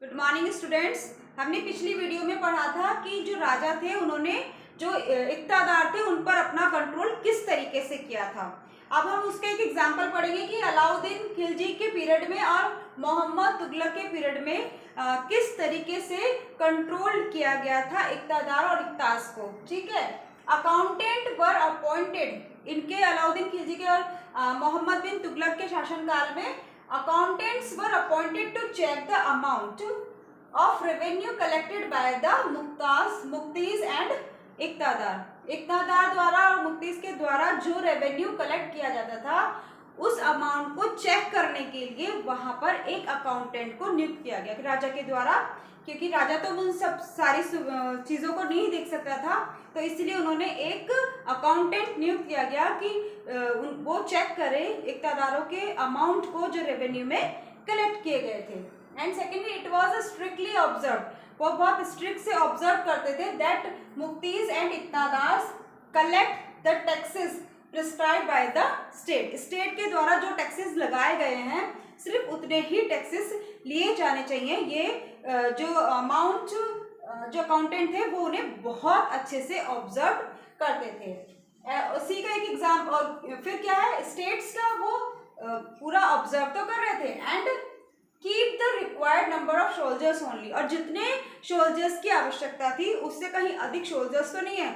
Good morning students. हमने पिछली video में पढ़ा था कि जो राजा थे उन्होंने जो इक़्तिदार थे उन पर अपना कंट्रोल किस तरीके से किया था। अब हम उसका एक एग्जांपल पढ़ेंगे कि अलाउद्दीन खिलजी के पीरियड में और मोहम्मद तुगलक के पीरियड में किस तरीके से कंट्रोल किया गया था इक़्तिदार और इक़्तास को। ठीक है। अकाउंटेंट वर अपॉइंटेड। इनके अलाउद्दीन खिलजी के और मोहम्मद बिन तुगलक के शासनकाल में accountants were appointed to check the amount of revenue collected by the मुक्तीज and इक़्तिदार द्वारा और मुक्तीज के द्वारा जो रेवेन्यू कलेक्ट किया जाता था उस अमाउंट को चेक करने के लिए वहां पर एक अकाउंटेंट को नियुक्त किया गया राजा के द्वारा, क्योंकि राजा तो उन सब सारी चीज़ों को नहीं देख सकता था, तो इसलिए उन्होंने एक अकाउंटेंट नियुक्त किया गया कि वो चेक करे इक़्तिदारों के अमाउंट को जो रेवेन्यू में कलेक्ट किए गए थे। And secondly it was strictly observe, वो बहुत स्ट्रिक्ट से ऑब्जर्व करते थे दैट मुक्तीज एंड इक़्तिदार collect the taxes prescribed by the state. State के द्वारा जो टैक्सेस लगाए गए हैं सिर्फ उतने ही टैक्सेस लिए जाने चाहिए। ये जो अमाउंट जो अकाउंटेंट थे वो उन्हें बहुत अच्छे से ऑब्जर्व करते थे। उसी का एक एग्जाम और फिर क्या है, स्टेट्स का वो पूरा ऑब्जर्व तो कर रहे थे and keep the required number of soldiers only, और जितने सोल्जर्स की आवश्यकता थी उससे कहीं अधिक सोल्जर्स तो नहीं है,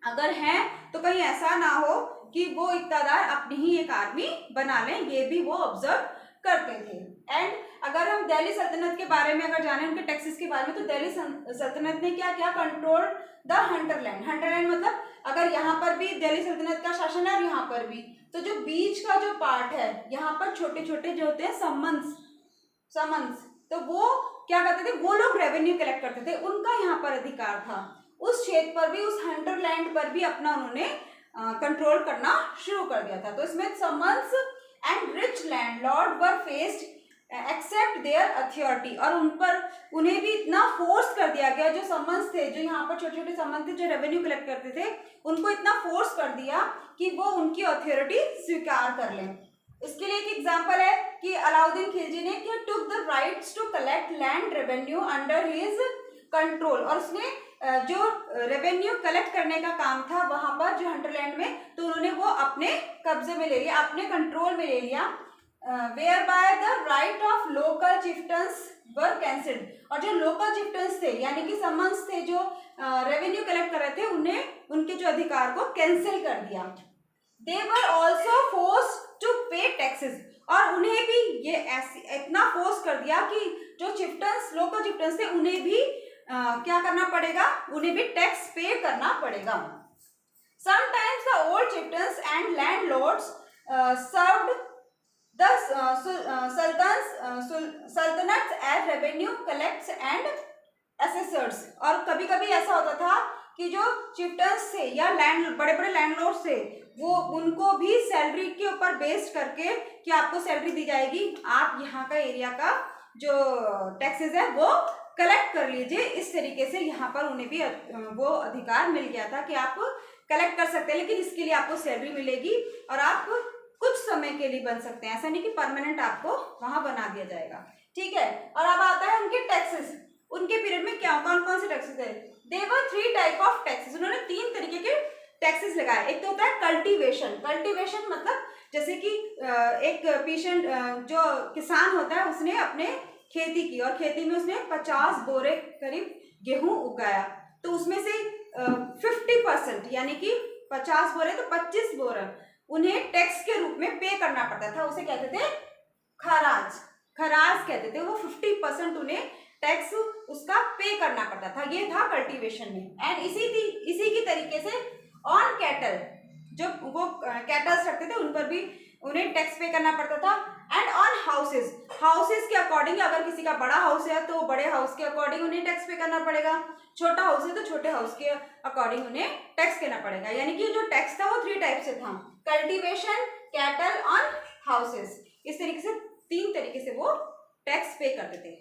अगर हैं तो कहीं ऐसा ना हो कि वो इक़्तिदार अपनी ही एक आर्मी बना लें, ये भी वो ऑब्जर्व करते थे। एंड अगर हम दिल्ली सल्तनत के बारे में अगर जाने उनके टैक्सेस के बारे में, तो दिल्ली सल्तनत ने क्या क्या कंट्रोल द हंटरलैंड। हंटरलैंड मतलब अगर यहाँ पर भी दिल्ली सल्तनत का शासन है और यहाँ पर भी, तो जो बीच का जो पार्ट है यहाँ पर छोटे छोटे जो होते हैं समन्स, तो वो क्या करते थे, वो लोग रेवेन्यू कलेक्ट करते थे, उनका यहाँ पर अधिकार था। उस क्षेत्र पर भी, उस हंटरलैंड पर भी अपना उन्होंने कंट्रोल करना शुरू कर दिया था। तो इसमें samantas and rich landlord were faced accept their authority, और उन पर उन्हें भी इतना फोर्स कर दिया गया, जो समन्स थे, जो यहाँ पर छोटे छोटे समन्स थे जो रेवेन्यू कलेक्ट करते थे, उनको इतना फोर्स कर दिया कि वो उनकी अथॉरिटी स्वीकार कर लें। इसके लिए एक एग्जांपल है कि अलाउद्दीन खिलजी ने took the rights to collect land revenue under his control, और उसने जो रेवेन्यू कलेक्ट करने का काम था वहां पर जो हंटरलैंड में, तो उन्होंने वो अपने कब्जे में ले लिया, अपने कंट्रोल में ले लिया। Whereby the right of local chieftains were cancelled, और जो लोकल चिफ्टन्स थे यानी कि समन्स थे जो रेवेन्यू कलेक्ट कर रहे थे, उन्हें उनके जो अधिकार को कैंसिल कर दिया। दे वर ऑल्सो फोर्स टू पे टैक्सेस, और उन्हें भी ये इतना फोर्स कर दिया कि जो चिफ्टन्स लोकल चिफ्टन्स थे उन्हें भी क्या करना पड़ेगा, उन्हें भी टैक्स पे करना पड़ेगा। Sometimes the old chieftains and landlords served the सल्तनत as revenue collects and assessors, और कभी कभी ऐसा होता था कि जो चिफ्टन्स थे या बड़े बड़े लैंडलॉर्ड्स थे, वो उनको भी सैलरी के ऊपर बेस्ड करके कि आपको सैलरी दी जाएगी, आप यहाँ का एरिया का जो टैक्सेस है वो कलेक्ट कर लीजिए। इस तरीके से यहाँ पर उन्हें भी वो अधिकार मिल गया था कि आप कलेक्ट कर सकते हैं, लेकिन इसके लिए आपको सैलरी मिलेगी और आप कुछ समय के लिए बन सकते हैं, ऐसा नहीं कि परमानेंट आपको वहां बना दिया जाएगा। ठीक है। और अब आता है उनके टैक्सेस। उनके पीरियड में क्या कौन कौन से टैक्सेस है, देवर 3 टाइप ऑफ टैक्सेस, उन्होंने 3 तरीके के टैक्सेस लगाए। एक तो होता है कल्टीवेशन। कल्टीवेशन मतलब जैसे कि एक पेशेंट जो किसान होता है उसने अपने खेती की और खेती में उसने 50 बोरे करीब गेहूं उगाया, तो उसमें से 50% यानी कि 50 बोरे तो 25 बोरे उन्हें टैक्स के रूप में पे करना पड़ता था, उसे कहते थे खराज कहते थे। वो 50% उन्हें टैक्स उसका पे करना पड़ता था, ये था कल्टीवेशन में। एंड इसी की तरीके से ऑन कैटल, जो वो कैटल्स रखते थे उन पर भी उन्हें टैक्स पे करना पड़ता था। एंड ऑन हाउसेस के अकॉर्डिंग, अगर किसी का बड़ा हाउस है तो बड़े हाउस के अकॉर्डिंग उन्हें टैक्स पे करना पड़ेगा, छोटा हाउस है तो छोटे हाउस के अकॉर्डिंग उन्हें टैक्स देना पड़ेगा। यानी कि जो टैक्स था वो 3 टाइप से था, कल्टीवेशन, कैटल, ऑन हाउसेस। इस तरीके से 3 तरीके से वो टैक्स पे करते थे।